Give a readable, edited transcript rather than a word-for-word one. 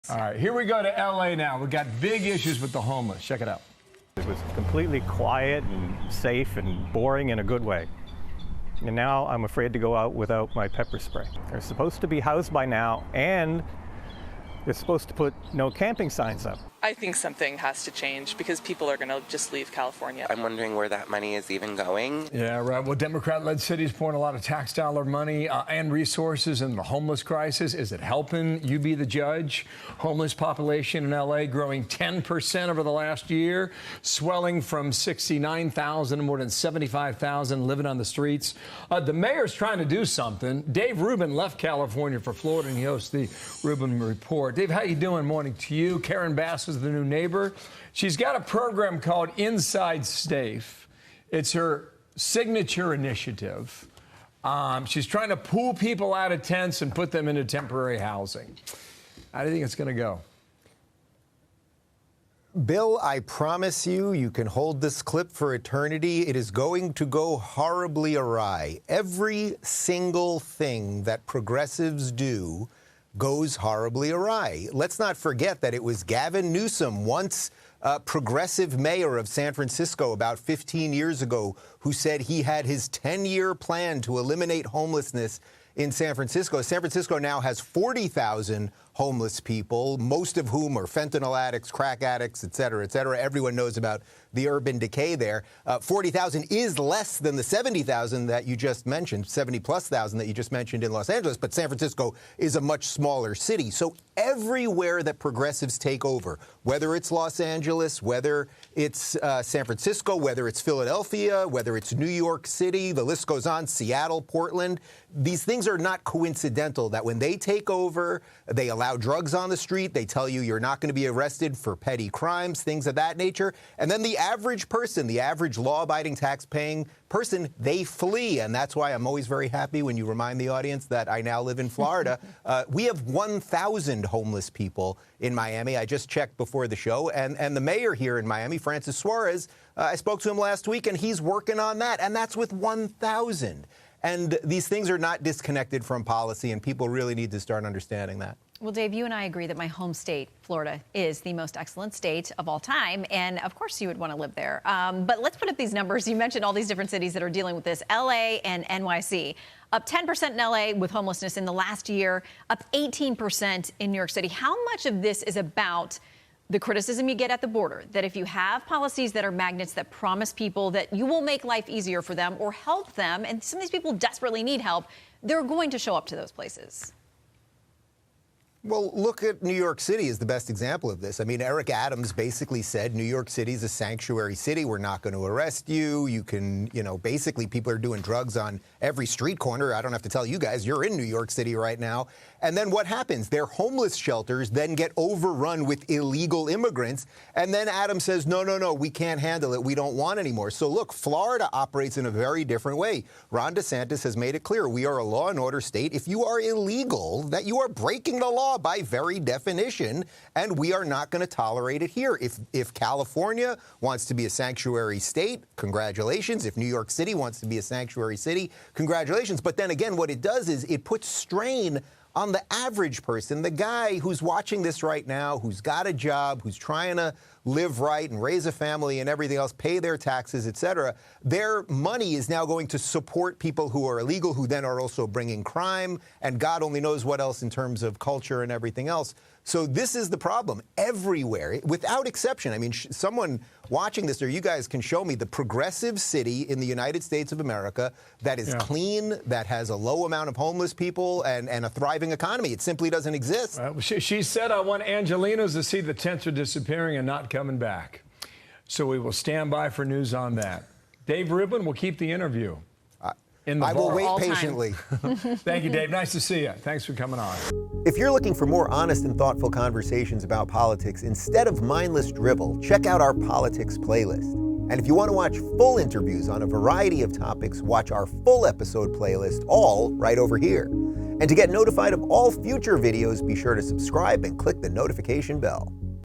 All right, here we go to L.A. now. We've got big issues with the homeless. Check it out. It was completely quiet and safe and boring in a good way. And now I'm afraid to go out without my pepper spray. They're supposed to be housed by now, and they're supposed to put no camping signs up. I think something has to change because people are going to just leave California. I'm wondering where that money is even going. Yeah, right. Well, Democrat-led cities pouring a lot of tax dollar money and resources in the homeless crisis. Is it helping? You be the judge. Homeless population in L.A. growing 10% over the last year, swelling from 69,000 to more than 75,000 living on the streets. The mayor's trying to do something. Dave Rubin left California for Florida, and he hosts the Rubin Report. Dave, how you doing? Morning to you. Karen Bass is the new neighbor. She's got a program called Inside Safe. It's her signature initiative. She's trying to pull people out of tents and put them into temporary housing. How do you think it's going to go? Bill, I promise you, you can hold this clip for eternity. It is going to go horribly awry. Every single thing that progressives do goes horribly awry. Let's not forget that it was Gavin Newsom, once progressive mayor of San Francisco about 15 years ago, who said he had his 10-year plan to eliminate homelessness in San Francisco. San Francisco now has 40,000 homeless people, most of whom are fentanyl addicts, crack addicts, et cetera, et cetera. Everyone knows about the urban decay there. 40,000 is less than the 70,000 that you just mentioned, 70-plus thousand that you just mentioned in Los Angeles, but San Francisco is a much smaller city. So everywhere that progressives take over, whether it's Los Angeles, whether it's San Francisco, whether it's Philadelphia, whether it's New York City, the list goes on, Seattle, Portland, these things are not coincidental, that when they take over, they allow drugs on the street, they tell you you're not going to be arrested for petty crimes, things of that nature, and then the average person, the average law-abiding, tax-paying person, they flee. And that's why I'm always very happy when you remind the audience that I now live in Florida. We have 1,000 homeless people in Miami. I just checked before the show. And the mayor here in Miami, Francis Suarez, I spoke to him last week, and he's working on that. And that's with 1,000. And these things are not disconnected from policy, and people really need to start understanding that. Well, Dave, you and I agree that my home state, Florida, is the most excellent state of all time. And of course, you would want to live there. But let's put up these numbers. You mentioned all these different cities that are dealing with this. L.A. and NYC, up 10% in L.A. with homelessness in the last year, up 18% in New York City. How much of this is about the criticism you get at the border, that if you have policies that are magnets that promise people that you will make life easier for them or help them, and some of these people desperately need help, they're going to show up to those places? Well, look at New York City as the best example of this. I mean, Eric Adams basically said New York City is a sanctuary city. We're not going to arrest you. You can, basically people are doing drugs on every street corner. I don't have to tell you guys, you're in New York City right now. And then what happens? Their homeless shelters then get overrun with illegal immigrants. And then Adams says, no, we can't handle it. We don't want any more. So look, Florida operates in a very different way. Ron DeSantis has made it clear we are a law and order state. If you are illegal, that you are breaking the law by very definition, and we are not going to tolerate it here. If California wants to be a sanctuary state, congratulations. If New York City wants to be a sanctuary city, congratulations. But then again, what it does is it puts strain on the average person, the guy who's watching this right now, who's got a job, who's trying to live right and raise a family and everything else, pay their taxes, et cetera. Their money is now going to support people who are illegal, who then are also bringing crime, and God only knows what else in terms of culture and everything else. So this is the problem everywhere, without exception. I mean, someone watching this, or you guys can show me the progressive city in the United States of America that is clean, that has a low amount of homeless people and a thriving economy. It simply doesn't exist. She said, I want Angelinos to see the tents are disappearing and not coming back. So we will stand by for news on that. Dave Rubin will keep the interview. I will wait patiently. Thank you, Dave. Nice to see you. Thanks for coming on. If you're looking for more honest and thoughtful conversations about politics instead of mindless drivel, check out our politics playlist. And if you want to watch full interviews on a variety of topics, watch our full episode playlist, all right over here. And to get notified of all future videos, be sure to subscribe and click the notification bell.